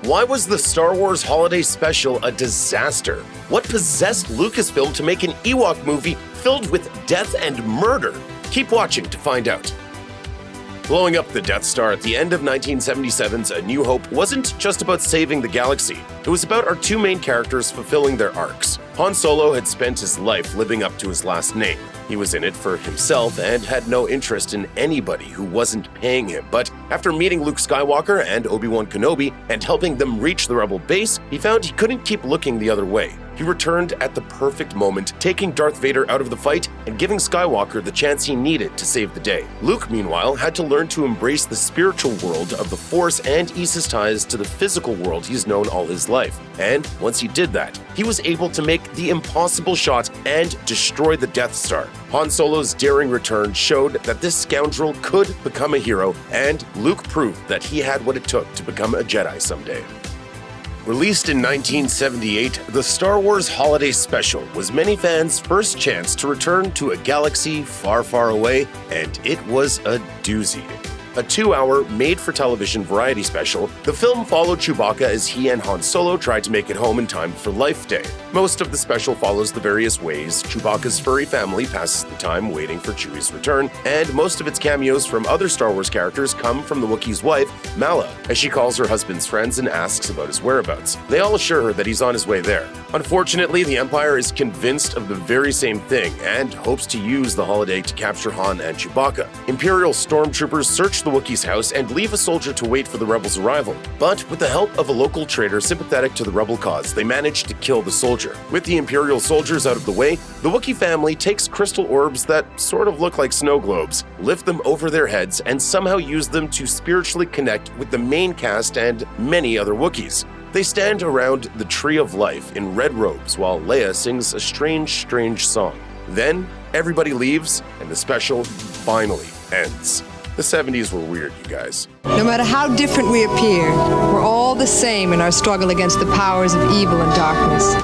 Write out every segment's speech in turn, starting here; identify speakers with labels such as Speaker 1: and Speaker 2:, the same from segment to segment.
Speaker 1: Why was the Star Wars Holiday Special a disaster? What possessed Lucasfilm to make an Ewok movie filled with death and murder? Keep watching to find out. Blowing up the Death Star at the end of 1977's A New Hope wasn't just about saving the galaxy. It was about our two main characters fulfilling their arcs. Han Solo had spent his life living up to his last name. He was in it for himself and had no interest in anybody who wasn't paying him. But after meeting Luke Skywalker and Obi-Wan Kenobi and helping them reach the Rebel base, he found he couldn't keep looking the other way. He returned at the perfect moment, taking Darth Vader out of the fight and giving Skywalker the chance he needed to save the day. Luke, meanwhile, had to learn to embrace the spiritual world of the Force and ease his ties to the physical world he's known all his life. And once he did that, he was able to make the impossible shot and destroy the Death Star. Han Solo's daring return showed that this scoundrel could become a hero, and Luke proved that he had what it took to become a Jedi someday. Released in 1978, the Star Wars Holiday Special was many fans' first chance to return to a galaxy far, far away, and it was a doozy. A 2-hour, made-for-television variety special, the film followed Chewbacca as he and Han Solo tried to make it home in time for Life Day. Most of the special follows the various ways Chewbacca's furry family passes the time waiting for Chewie's return, and most of its cameos from other Star Wars characters come from the Wookiee's wife, Malla, as she calls her husband's friends and asks about his whereabouts. They all assure her that he's on his way there. Unfortunately, the Empire is convinced of the very same thing and hopes to use the holiday to capture Han and Chewbacca. Imperial stormtroopers search the Wookiee's house and leave a soldier to wait for the rebels' arrival. But with the help of a local trader sympathetic to the rebel cause, they manage to kill the soldier. With the Imperial soldiers out of the way, the Wookiee family takes crystal orbs that sort of look like snow globes, lift them over their heads, and somehow use them to spiritually connect with the main cast and many other Wookiees. They stand around the Tree of Life in red robes while Leia sings a strange song. Then, everybody leaves, and the special finally ends. The 70s were weird, you guys.
Speaker 2: No matter how different we appear, we're all the same in our struggle against the powers of evil and darkness.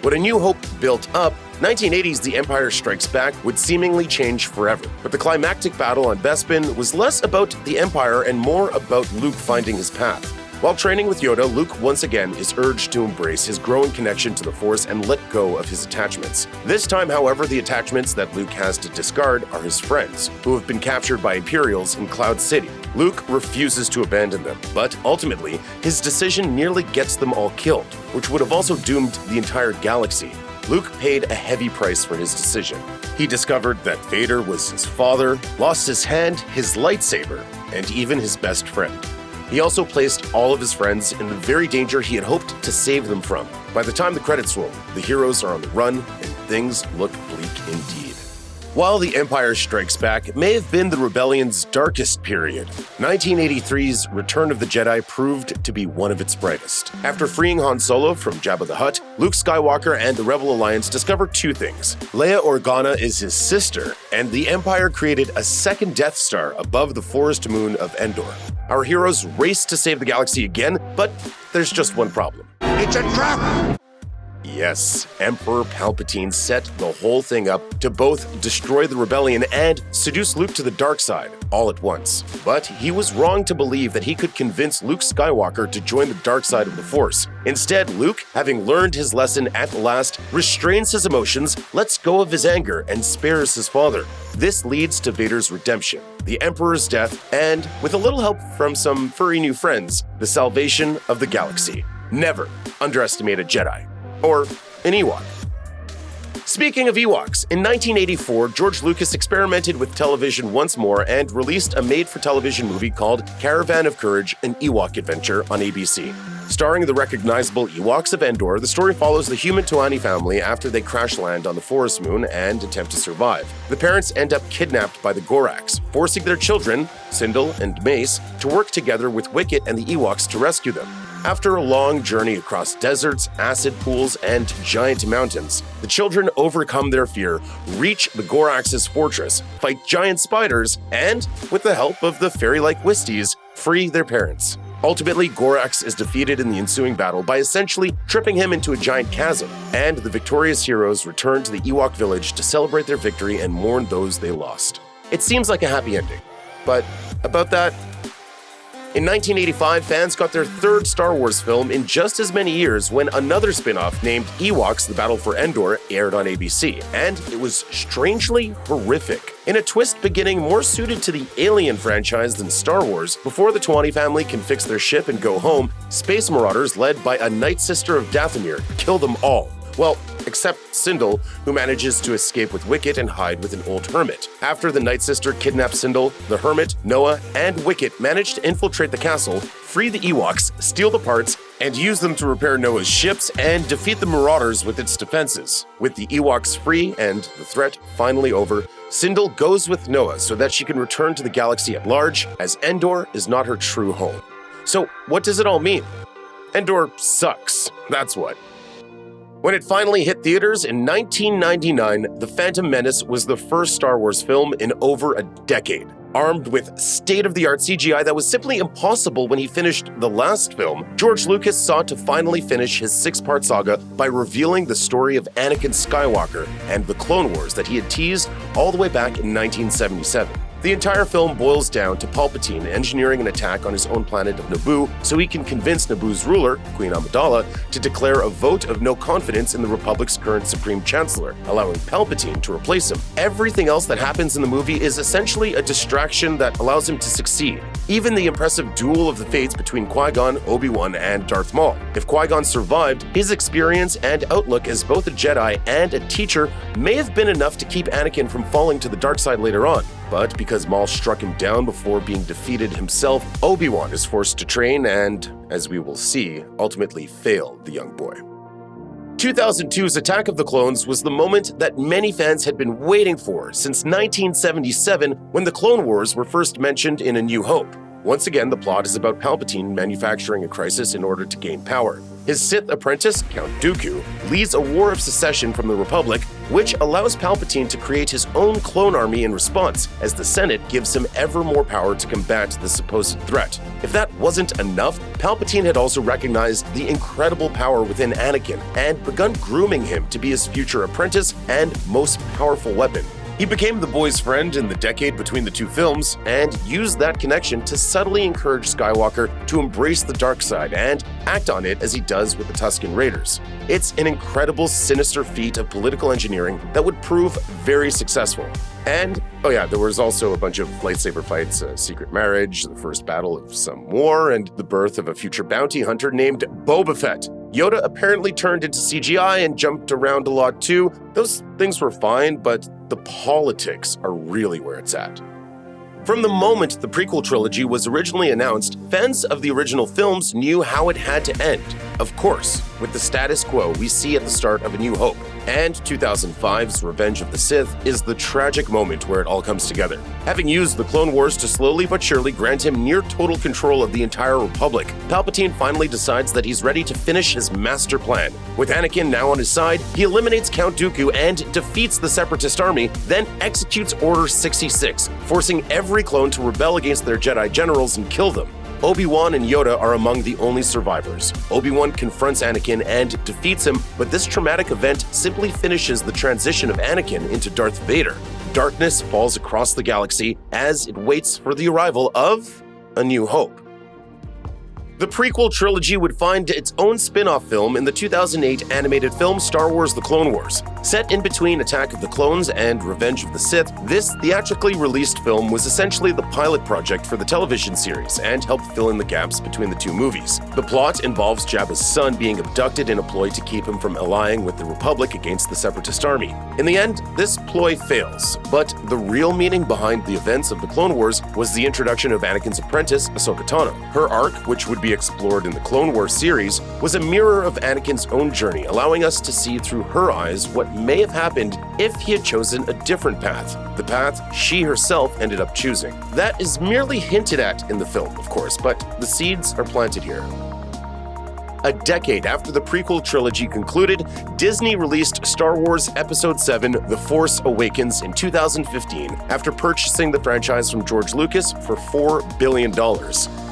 Speaker 1: When A New Hope built up, 1980's The Empire Strikes Back would seemingly change forever. But the climactic battle on Bespin was less about the Empire and more about Luke finding his path. While training with Yoda, Luke once again is urged to embrace his growing connection to the Force and let go of his attachments. This time, however, the attachments that Luke has to discard are his friends, who have been captured by Imperials in Cloud City. Luke refuses to abandon them, but ultimately, his decision nearly gets them all killed, which would have also doomed the entire galaxy. Luke paid a heavy price for his decision. He discovered that Vader was his father, lost his hand, his lightsaber, and even his best friend. He also placed all of his friends in the very danger he had hoped to save them from. By the time the credits roll, the heroes are on the run, and things look bleak indeed. While The Empire Strikes Back may have been the rebellion's darkest period, 1983's Return of the Jedi proved to be one of its brightest. After freeing Han Solo from Jabba the Hutt, Luke Skywalker and the Rebel Alliance discover two things. Leia Organa is his sister, and the Empire created a second Death Star above the forest moon of Endor. Our heroes race to save the galaxy again, but there's just one problem.
Speaker 3: It's a trap!
Speaker 1: Yes, Emperor Palpatine set the whole thing up to both destroy the rebellion and seduce Luke to the dark side all at once. But he was wrong to believe that he could convince Luke Skywalker to join the dark side of the Force. Instead, Luke, having learned his lesson at last, restrains his emotions, lets go of his anger, and spares his father. This leads to Vader's redemption, the Emperor's death, and, with a little help from some furry new friends, the salvation of the galaxy. Never underestimate a Jedi. Or an Ewok. Speaking of Ewoks, in 1984, George Lucas experimented with television once more and released a made-for-television movie called Caravan of Courage, an Ewok Adventure on ABC. Starring the recognizable Ewoks of Endor, the story follows the human Toani family after they crash land on the forest moon and attempt to survive. The parents end up kidnapped by the Goraks, forcing their children, Sindel and Mace, to work together with Wicket and the Ewoks to rescue them. After a long journey across deserts, acid pools, and giant mountains, the children overcome their fear, reach the Goraks' fortress, fight giant spiders, and, with the help of the fairy-like Wisties, free their parents. Ultimately, Gorax is defeated in the ensuing battle by essentially tripping him into a giant chasm, and the victorious heroes return to the Ewok village to celebrate their victory and mourn those they lost. It seems like a happy ending, but about that, In 1985, fans got their third Star Wars film in just as many years when another spin-off named Ewoks: The Battle for Endor aired on ABC, and it was strangely horrific. In a twist beginning more suited to the Alien franchise than Star Wars, before the Tawani family can fix their ship and go home, space marauders led by a Night Sister of Dathomir kill them all. Well, except Sindel, who manages to escape with Wicket and hide with an old hermit. After the Night Sister kidnaps Sindel, the hermit, Noah, and Wicket manage to infiltrate the castle, free the Ewoks, steal the parts, and use them to repair Noah's ships and defeat the Marauders with its defenses. With the Ewoks free and the threat finally over, Sindel goes with Noah so that she can return to the galaxy at large, as Endor is not her true home. So what does it all mean? Endor sucks, that's what. When it finally hit theaters in 1999, The Phantom Menace was the first Star Wars film in over a decade. Armed with state-of-the-art CGI that was simply impossible when he finished the last film, George Lucas sought to finally finish his 6-part saga by revealing the story of Anakin Skywalker and the Clone Wars that he had teased all the way back in 1977. The entire film boils down to Palpatine engineering an attack on his own planet of Naboo so he can convince Naboo's ruler, Queen Amidala, to declare a vote of no confidence in the Republic's current Supreme Chancellor, allowing Palpatine to replace him. Everything else that happens in the movie is essentially a distraction that allows him to succeed. Even the impressive duel of the fates between Qui-Gon, Obi-Wan, and Darth Maul. If Qui-Gon survived, his experience and outlook as both a Jedi and a teacher may have been enough to keep Anakin from falling to the dark side later on. But because Maul struck him down before being defeated himself, Obi-Wan is forced to train and, as we will see, ultimately failed the young boy. 2002's Attack of the Clones was the moment that many fans had been waiting for since 1977 when the Clone Wars were first mentioned in A New Hope. Once again, the plot is about Palpatine manufacturing a crisis in order to gain power. His Sith apprentice, Count Dooku, leads a war of secession from the Republic, which allows Palpatine to create his own clone army in response, as the Senate gives him ever more power to combat the supposed threat. If that wasn't enough, Palpatine had also recognized the incredible power within Anakin and begun grooming him to be his future apprentice and most powerful weapon. He became the boy's friend in the decade between the two films and used that connection to subtly encourage Skywalker to embrace the dark side and act on it as he does with the Tusken Raiders. It's an incredible, sinister feat of political engineering that would prove very successful. And, oh yeah, there was also a bunch of lightsaber fights, a secret marriage, the first battle of some war, and the birth of a future bounty hunter named Boba Fett. Yoda apparently turned into CGI and jumped around a lot too. Those things were fine, but the politics are really where it's at. From the moment the prequel trilogy was originally announced, fans of the original films knew how it had to end. Of course, with the status quo we see at the start of A New Hope. And 2005's Revenge of the Sith is the tragic moment where it all comes together. Having used the Clone Wars to slowly but surely grant him near total control of the entire Republic, Palpatine finally decides that he's ready to finish his master plan. With Anakin now on his side, he eliminates Count Dooku and defeats the Separatist army, then executes Order 66, forcing every clone to rebel against their Jedi generals and kill them. Obi-Wan and Yoda are among the only survivors. Obi-Wan confronts Anakin and defeats him, but this traumatic event simply finishes the transition of Anakin into Darth Vader. Darkness falls across the galaxy as it waits for the arrival of A New Hope. The prequel trilogy would find its own spin-off film in the 2008 animated film Star Wars: The Clone Wars. Set in between Attack of the Clones and Revenge of the Sith, this theatrically released film was essentially the pilot project for the television series and helped fill in the gaps between the two movies. The plot involves Jabba's son being abducted in a ploy to keep him from allying with the Republic against the Separatist army. In the end, this ploy fails, but the real meaning behind the events of the Clone Wars was the introduction of Anakin's apprentice, Ahsoka Tano. Her arc, which would be explored in the Clone Wars series, was a mirror of Anakin's own journey, allowing us to see through her eyes what may have happened if he had chosen a different path, the path she herself ended up choosing. That is merely hinted at in the film, of course, but the seeds are planted here. A decade after the prequel trilogy concluded, Disney released Star Wars Episode VII: The Force Awakens in 2015 after purchasing the franchise from George Lucas for $4 billion.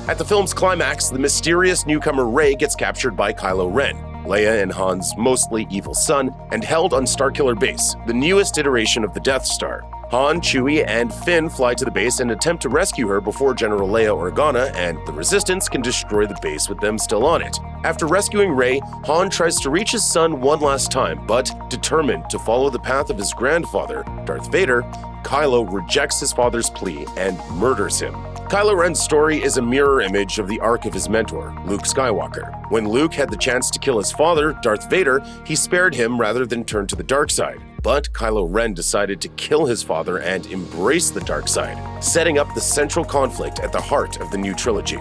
Speaker 1: At the film's climax, the mysterious newcomer Rey gets captured by Kylo Ren, Leia and Han's mostly evil son, and held on Starkiller Base, the newest iteration of the Death Star. Han, Chewie, and Finn fly to the base and attempt to rescue her before General Leia Organa and the Resistance can destroy the base with them still on it. After rescuing Rey, Han tries to reach his son one last time, but determined to follow the path of his grandfather, Darth Vader, Kylo rejects his father's plea and murders him. Kylo Ren's story is a mirror image of the arc of his mentor, Luke Skywalker. When Luke had the chance to kill his father, Darth Vader, he spared him rather than turn to the dark side. But Kylo Ren decided to kill his father and embrace the dark side, setting up the central conflict at the heart of the new trilogy.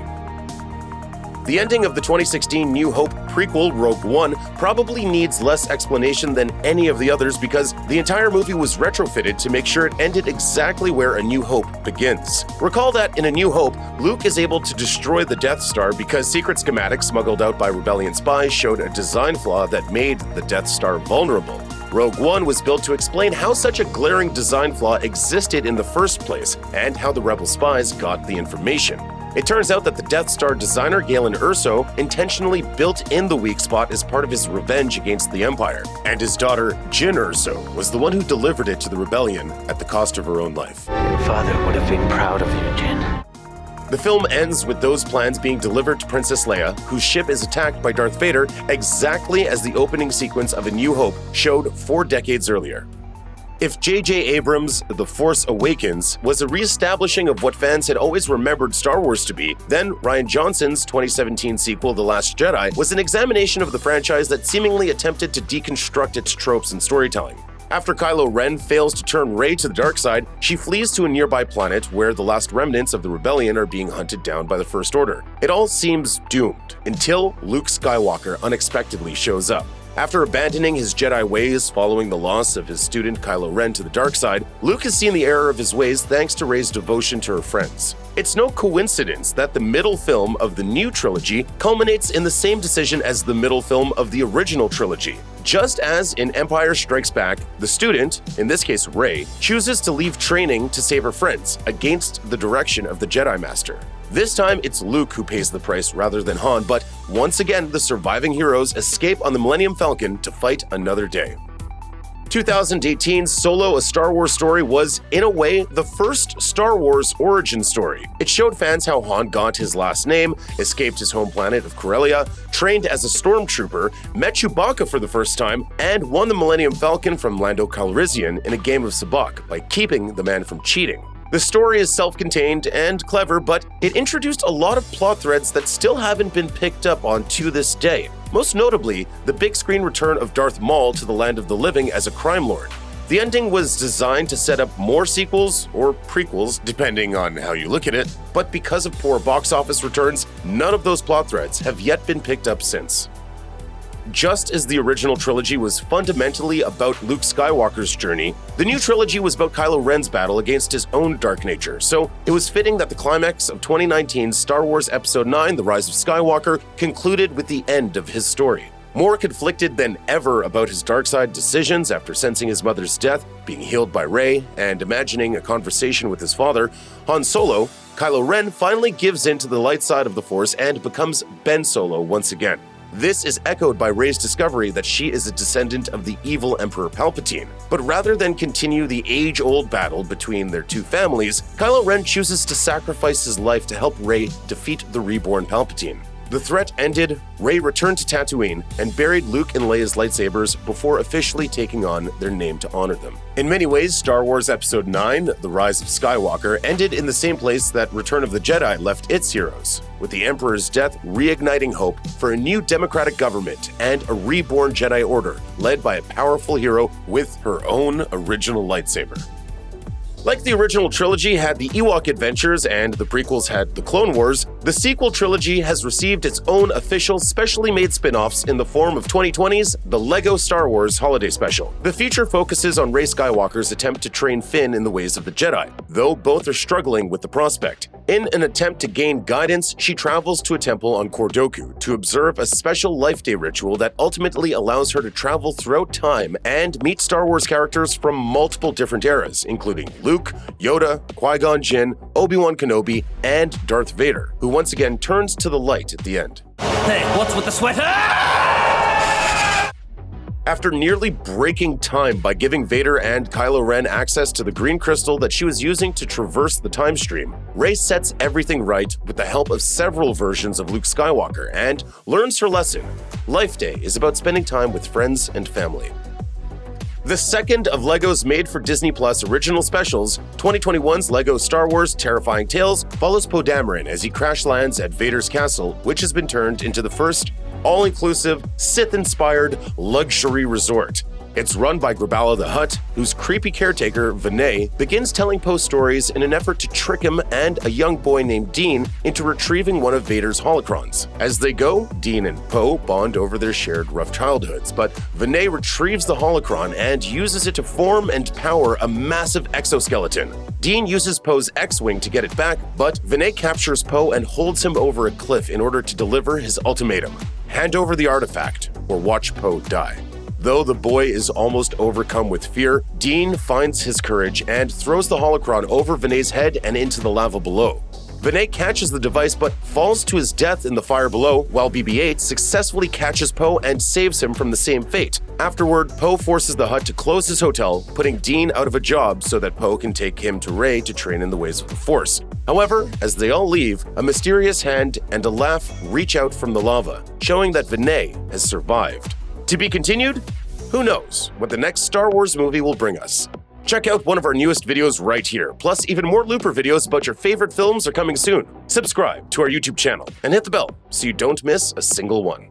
Speaker 1: The ending of the 2016 New Hope prequel, Rogue One, probably needs less explanation than any of the others because the entire movie was retrofitted to make sure it ended exactly where A New Hope begins. Recall that in A New Hope, Luke is able to destroy the Death Star because secret schematics smuggled out by Rebellion spies showed a design flaw that made the Death Star vulnerable. Rogue One was built to explain how such a glaring design flaw existed in the first place and how the Rebel spies got the information. It turns out that the Death Star designer Galen Erso intentionally built in the weak spot as part of his revenge against the Empire, and his daughter Jyn Erso was the one who delivered it to the rebellion at the cost of her own life.
Speaker 3: Your father would have been proud of you, Jyn.
Speaker 1: The film ends with those plans being delivered to Princess Leia, whose ship is attacked by Darth Vader exactly as the opening sequence of A New Hope showed 4 decades earlier. If J.J. Abrams' The Force Awakens was a reestablishing of what fans had always remembered Star Wars to be, then Rian Johnson's 2017 sequel, The Last Jedi, was an examination of the franchise that seemingly attempted to deconstruct its tropes and storytelling. After Kylo Ren fails to turn Rey to the dark side, she flees to a nearby planet where the last remnants of the rebellion are being hunted down by the First Order. It all seems doomed until Luke Skywalker unexpectedly shows up. After abandoning his Jedi ways following the loss of his student Kylo Ren to the dark side, Luke has seen the error of his ways thanks to Rey's devotion to her friends. It's no coincidence that the middle film of the new trilogy culminates in the same decision as the middle film of the original trilogy. Just as in Empire Strikes Back, the student, in this case Rey, chooses to leave training to save her friends against the direction of the Jedi Master. This time, it's Luke who pays the price rather than Han, but once again, the surviving heroes escape on the Millennium Falcon to fight another day. 2018's Solo: A Star Wars Story was, in a way, the first Star Wars origin story. It showed fans how Han got his last name, escaped his home planet of Corellia, trained as a stormtrooper, met Chewbacca for the first time, and won the Millennium Falcon from Lando Calrissian in a game of sabacc by keeping the man from cheating. The story is self-contained and clever, but it introduced a lot of plot threads that still haven't been picked up on to this day. Most notably, the big screen return of Darth Maul to the land of the living as a crime lord. The ending was designed to set up more sequels or prequels, depending on how you look at it, but because of poor box office returns, none of those plot threads have yet been picked up since. Just as the original trilogy was fundamentally about Luke Skywalker's journey, the new trilogy was about Kylo Ren's battle against his own dark nature, so it was fitting that the climax of 2019's Star Wars Episode IX, The Rise of Skywalker, concluded with the end of his story. More conflicted than ever about his dark side decisions after sensing his mother's death, being healed by Rey, and imagining a conversation with his father, Han Solo, Kylo Ren finally gives in to the light side of the Force and becomes Ben Solo once again. This is echoed by Rey's discovery that she is a descendant of the evil Emperor Palpatine. But rather than continue the age-old battle between their two families, Kylo Ren chooses to sacrifice his life to help Rey defeat the reborn Palpatine. The threat ended, Rey returned to Tatooine and buried Luke and Leia's lightsabers before officially taking on their name to honor them. In many ways, Star Wars Episode IX, The Rise of Skywalker, ended in the same place that Return of the Jedi left its heroes, with the Emperor's death reigniting hope for a new democratic government and a reborn Jedi Order led by a powerful hero with her own original lightsaber. Like the original trilogy had the Ewok Adventures and the prequels had the Clone Wars, the sequel trilogy has received its own official specially made spin-offs in the form of 2020's The Lego Star Wars Holiday Special. The feature focuses on Rey Skywalker's attempt to train Finn in the ways of the Jedi, though both are struggling with the prospect. In an attempt to gain guidance, she travels to a temple on Kordoku to observe a special Life Day ritual that ultimately allows her to travel throughout time and meet Star Wars characters from multiple different eras, including Luke, Yoda, Qui-Gon Jinn, Obi-Wan Kenobi, and Darth Vader, who once again turns to the light at the end.
Speaker 3: Hey, what's with the sweater?
Speaker 1: After nearly breaking time by giving Vader and Kylo Ren access to the green crystal that she was using to traverse the time stream, Rey sets everything right with the help of several versions of Luke Skywalker and learns her lesson. Life Day is about spending time with friends and family. The second of LEGO's made-for-Disney Plus original specials, 2021's LEGO Star Wars Terrifying Tales, follows Poe Dameron as he crash lands at Vader's castle, which has been turned into the first all-inclusive, Sith-inspired luxury resort. It's run by Graballa the Hutt, whose creepy caretaker, Vinay, begins telling Poe stories in an effort to trick him and a young boy named Dean into retrieving one of Vader's holocrons. As they go, Dean and Poe bond over their shared rough childhoods, but Vinay retrieves the holocron and uses it to form and power a massive exoskeleton. Dean uses Poe's X-Wing to get it back, but Vinay captures Poe and holds him over a cliff in order to deliver his ultimatum: hand over the artifact or watch Poe die. Though the boy is almost overcome with fear, Dean finds his courage and throws the holocron over Vinay's head and into the lava below. Vinay catches the device but falls to his death in the fire below, while BB-8 successfully catches Poe and saves him from the same fate. Afterward, Poe forces the Hutt to close his hotel, putting Dean out of a job so that Poe can take him to Rey to train in the ways of the Force. However, as they all leave, a mysterious hand and a laugh reach out from the lava, showing that Vinay has survived. To be continued? Who knows what the next Star Wars movie will bring us? Check out one of our newest videos right here. Plus, even more Looper videos about your favorite films are coming soon. Subscribe to our YouTube channel and hit the bell so you don't miss a single one.